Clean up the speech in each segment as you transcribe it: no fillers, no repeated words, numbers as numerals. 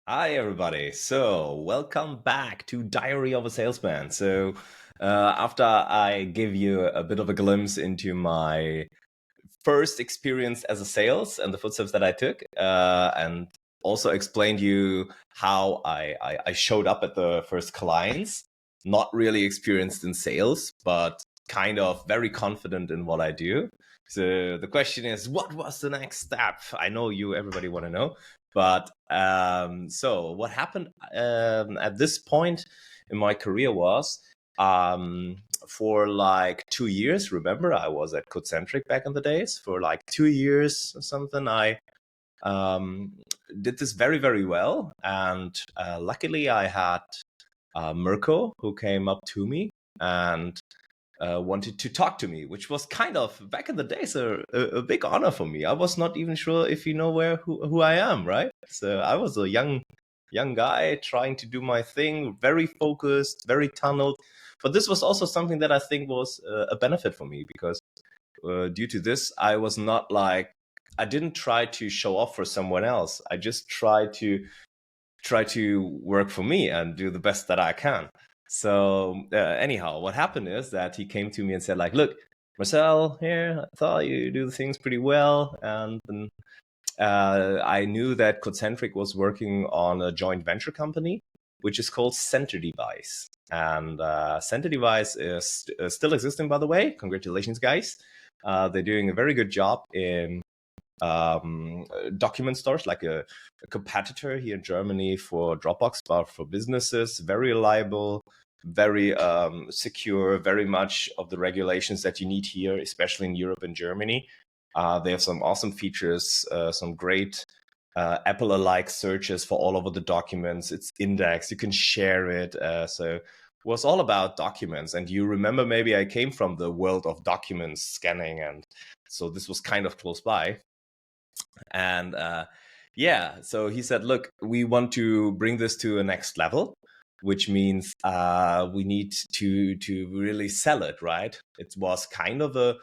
Hi, everybody. So, welcome back to Diary of a Salesman. After I give you a bit of a glimpse into my first experience as a sales and the footsteps that I took, and also explained you how I showed up at the first clients, not really experienced in sales, but kind of very confident in what I do. So the question is, what was the next step? I know everybody want to know, but so what happened at this point in my career was for like 2 years. Remember, I was at Codecentric back in the days. For like 2 years or something, I um, did this very, very well. And luckily, I had Mirko who came up to me and wanted to talk to me, which was kind of back in the days a big honor for me. I was not even sure if you know who I am, right? So I was a young guy trying to do my thing, very focused, very tunneled. But this was also something that I think was a benefit for me because due to this, I didn't try to show off for someone else. I just try to work for me and do the best that I can. So anyhow, what happened is that he came to me and said, like, look, Marcel, here, I thought you do things pretty well, and I knew that Codecentric was working on a joint venture company, which is called Center Device. And Center Device is still existing, by the way. Congratulations, guys. They're doing a very good job in document storage, like a competitor here in Germany for Dropbox, but for businesses, very reliable, very secure, very much of the regulations that you need here, especially in Europe and Germany. They have some awesome features, some great Apple-alike searches for all over the documents. It's indexed, you can share it. So it was all about documents. And you remember, maybe I came from the world of documents scanning, and so this was kind of close by. And yeah, so he said, look, we want to bring this to a next level, which means we need to really sell it, right? It was kind of a,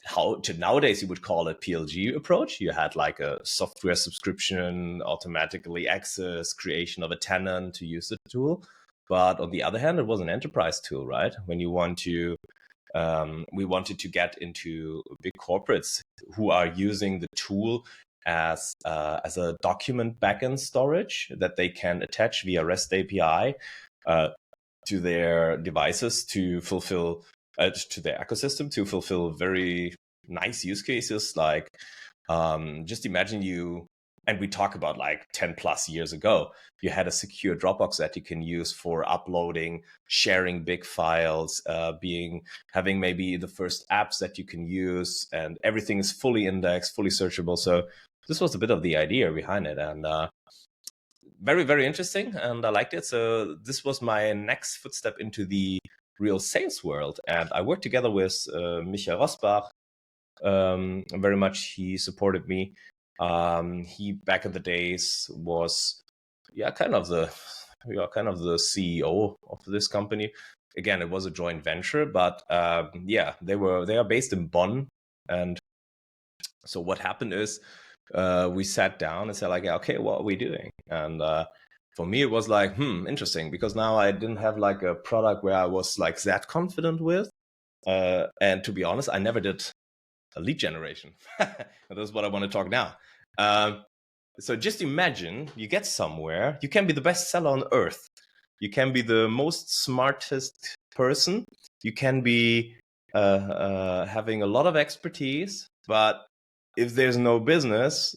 how to nowadays you would call it, PLG approach. You had like a software subscription, automatically access, creation of a tenant to use the tool. But on the other hand, it was an enterprise tool, right? When you want to we wanted to get into big corporates who are using the tool as a document backend storage that they can attach via REST API uh, to their devices to fulfill to their ecosystem to fulfill very nice use cases. Like just imagine you, and we talk about like 10 plus years ago, you had a secure Dropbox that you can use for uploading, sharing big files, having maybe the first apps that you can use, and everything is fully indexed, fully searchable. So this was a bit of the idea behind it, and very, very interesting, and I liked it. So this was my next footstep into the real sales world, and I worked together with Michael Rosbach. Very much he supported me. He back in the days was kind of the CEO of this company. Again, it was a joint venture, but they are based in Bonn. And so what happened is we sat down and said, like, yeah, okay, what are we doing? And for me, it was like, interesting, because now I didn't have like a product where I was like that confident with. And to be honest, I never did a lead generation. That's what I want to talk now. So just imagine you get somewhere, you can be the best seller on earth. You can be the most smartest person. You can be having a lot of expertise, but if there's no business,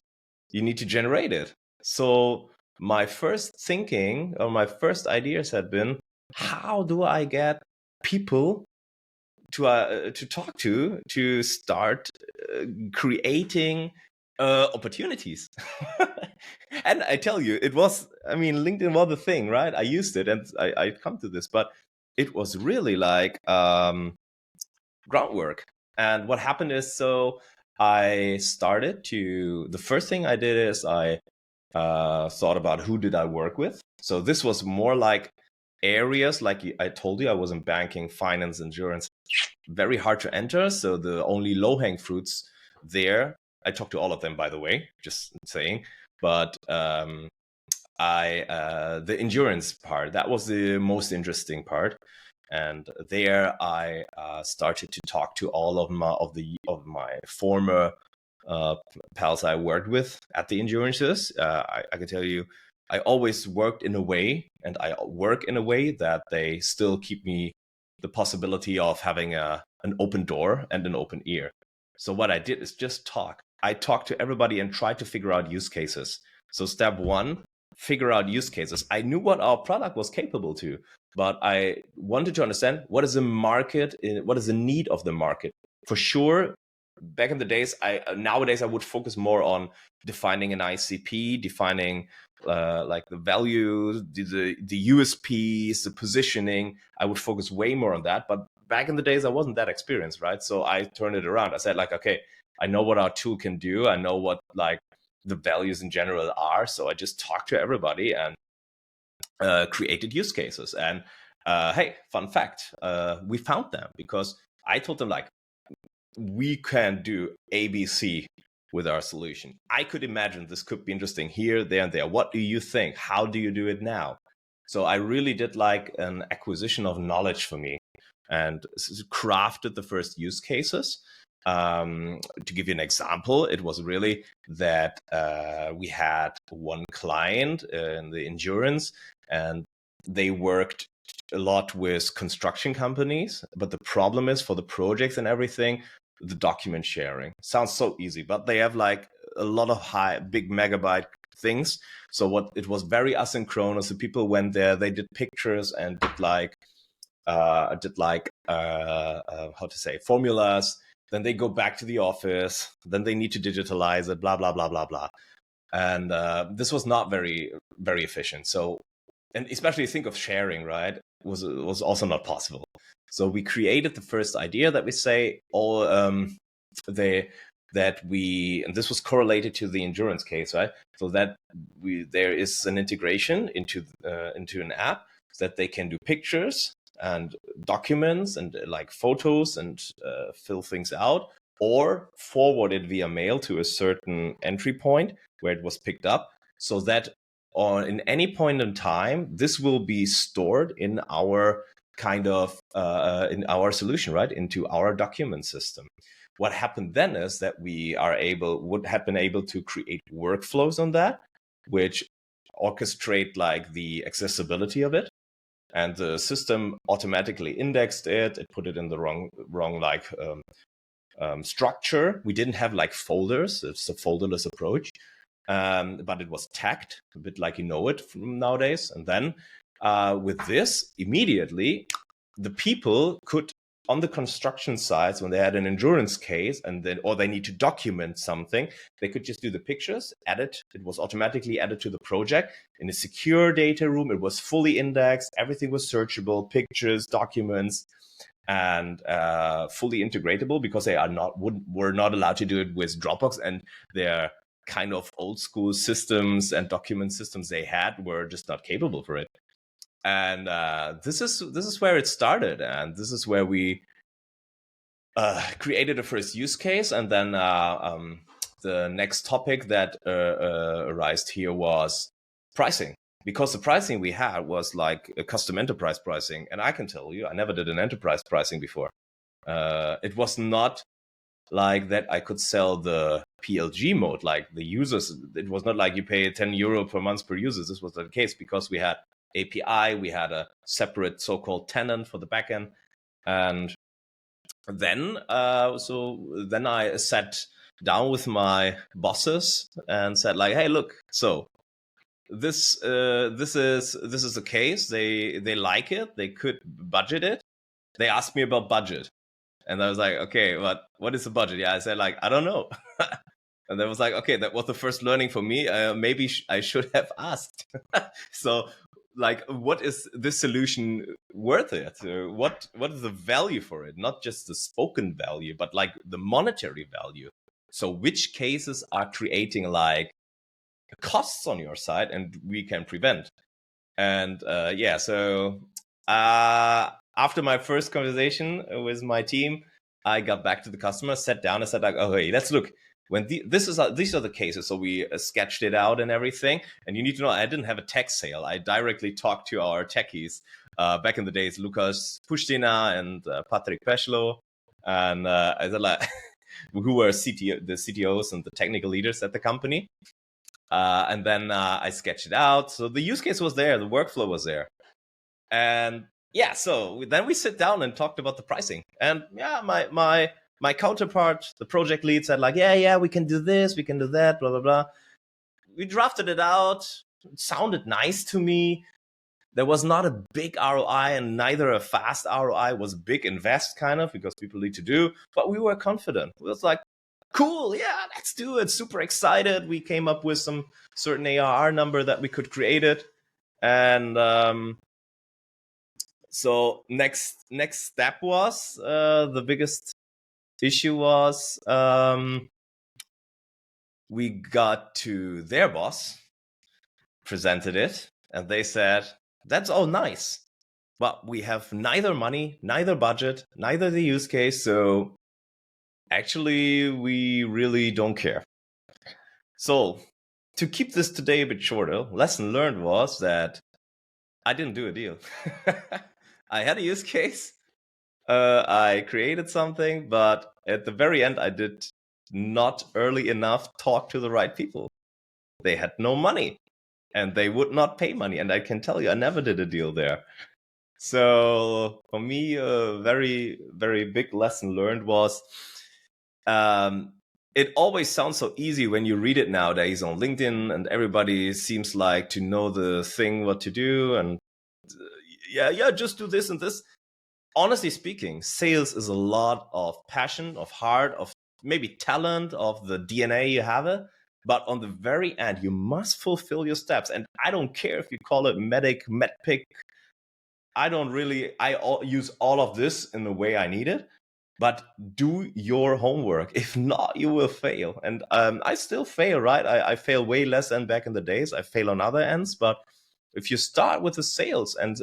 you need to generate it. So my first thinking, or my first ideas had been, how do I get people to talk to start creating opportunities? And I tell you, it was, I mean, LinkedIn was the thing, right? I used it, and I come to this, but it was really like groundwork. And what happened is, so I started to, the first thing I did is I thought about who did I work with. So this was more like areas, like I told you, I was in banking, finance, insurance, very hard to enter. So the only low-hanging fruits there, I talked to all of them, by the way, just saying. But the endurance part, that was the most interesting part. And there I started to talk to all of my former pals I worked with at the endurances. I can tell you, I always worked in a way, and I work in a way that they still keep me the possibility of having an open door and an open ear. So what I did is just talk. I talked to everybody and tried to figure out use cases. So step one, figure out use cases. I knew what our product was capable to, but I wanted to understand what is the market, what is the need of the market. For sure, back in the days, nowadays I would focus more on defining an ICP, defining like the value, the USPs, the positioning. I would focus way more on that. But back in the days, I wasn't that experienced, right? So I turned it around. I said like, okay, I know what our tool can do. I know what like the values in general are. So I just talked to everybody and created use cases. And hey, fun fact, we found them because I told them like, we can do ABC with our solution. I could imagine this could be interesting here, there, and there. What do you think? How do you do it now? So I really did like an acquisition of knowledge for me and crafted the first use cases. To give you an example, it was really that we had one client in the endurance, and they worked a lot with construction companies. But the problem is for the projects and everything, the document sharing sounds so easy, but they have like a lot of big megabyte things. So what it was very asynchronous. The people went there, they did pictures and did like how to say, formulas. Then they go back to the office. Then they need to digitalize it. Blah blah blah blah blah. And this was not very very efficient. So, and especially think of sharing, right? Was also not possible. So we created the first idea that we say all that we, and this was correlated to the endurance case, right? So that there is an integration into an app that they can do pictures and documents and like photos and fill things out, or forward it via mail to a certain entry point where it was picked up, so that in any point in time, this will be stored in our kind of in our solution, right, into our document system. What happened then is that we would have been able to create workflows on that, which orchestrate like the accessibility of it, and the system automatically indexed it. It put it in the wrong like structure. We didn't have like folders. It's a folderless approach. But it was tagged a bit like you know it from nowadays. And then with this, immediately the people could, on the construction sites, when they had an endurance case and then, or they need to document something, they could just do the pictures, add it. It was automatically added to the project in a secure data room. It was fully indexed. Everything was searchable, pictures, documents, and fully integratable, because they were not allowed to do it with Dropbox, and their kind of old school systems and document systems they had were just not capable for it. And this is where it started, and this is where we created a first use case. And then the next topic that arose here was pricing, because the pricing we had was like a custom enterprise pricing. And I can tell you, I never did an enterprise pricing before. It was not like that I could sell the PLG mode, like the users. It was not like you pay €10 per month per user. This was not the case, because we had API, we had a separate so-called tenant for the backend. And then then I sat down with my bosses and said like, hey, look, so this is a case. They like it. They could budget it. They asked me about budget. And I was like, okay, but what is the budget? Yeah, I said like, I don't know. And that was like, okay, that was the first learning for me. Maybe I should have asked. So like, what is this solution worth it? What is the value for it? Not just the spoken value, but like the monetary value. So which cases are creating like costs on your side and we can prevent? And so after my first conversation with my team, I got back to the customer, sat down and said like, okay, let's look. when these are the cases. So we sketched it out and everything. And you need to know, I didn't have a tech sale. I directly talked to our techies back in the days, Lukas Pustina and Patrick Peschlo, and I said, like, who were the CTOs and the technical leaders at the company. And then I sketched it out. So the use case was there, the workflow was there, and yeah. So then we sit down and talked about the pricing. And yeah, my counterpart, the project lead, said like, yeah, we can do this, we can do that, blah blah blah. We drafted it out. It sounded nice to me. There was not a big ROI, and neither a fast ROI. Was big invest kind of, because people need to do, but we were confident. It was like, cool, yeah, let's do it. Super excited. We came up with some certain ARR number that we could create it. And so next step was, the biggest issue was, we got to their boss, presented it, and they said, that's all nice, but we have neither money, neither budget, neither the use case, so actually we really don't care. So to keep this today a bit shorter, lesson learned was that I didn't do a deal. I had a use case, I created something, but at the very end I did not early enough talk to the right people. They had no money and they would not pay money, and I can tell you, I never did a deal there. So for me, a very, very big lesson learned was, it always sounds so easy when you read it nowadays on LinkedIn, and everybody seems like to know the thing, what to do, and yeah, just do this and this. Honestly speaking, sales is a lot of passion, of heart, of maybe talent, of the DNA you have it. But on the very end, you must fulfill your steps. And I don't care if you call it medic, medpic. I use all of this in the way I need it. But do your homework. If not, you will fail. And I still fail, right? I fail way less than back in the days. I fail on other ends. But if you start with the sales and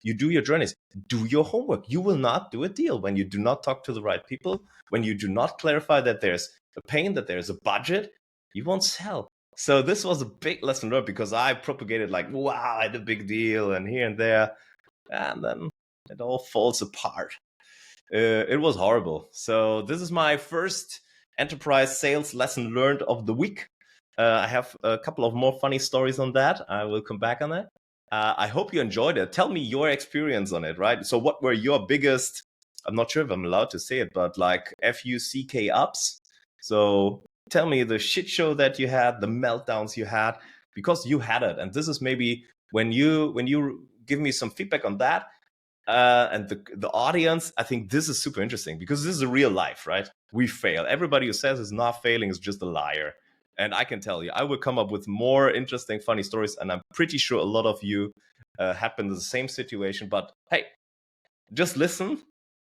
you do your journeys, do your homework. You will not do a deal when you do not talk to the right people, when you do not clarify that there's a pain, that there's a budget, you won't sell. So this was a big lesson learned, because I propagated like, wow, I had a big deal and here and there. And then it all falls apart. It was horrible. So this is my first enterprise sales lesson learned of the week. I have a couple of more funny stories on that. I will come back on that. I hope you enjoyed it. Tell me your experience on it, right? So what were your biggest, I'm not sure if I'm allowed to say it, but like FUCK ups. So tell me the shit show that you had, the meltdowns you had, because you had it. And this is maybe when you give me some feedback on that, and the audience, I think this is super interesting, because this is a real life, right? We fail. Everybody who says it's not failing is just a liar. And I can tell you, I will come up with more interesting, funny stories. And I'm pretty sure a lot of you have been in the same situation. But hey, just listen,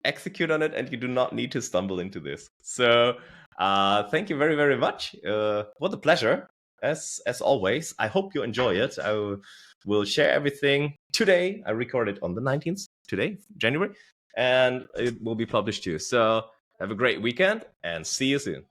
execute on it, and you do not need to stumble into this. So thank you very, very much. What a pleasure, as always. I hope you enjoy it. I will share everything today. I recorded on the 19th, today, January, and it will be published too. So have a great weekend and see you soon.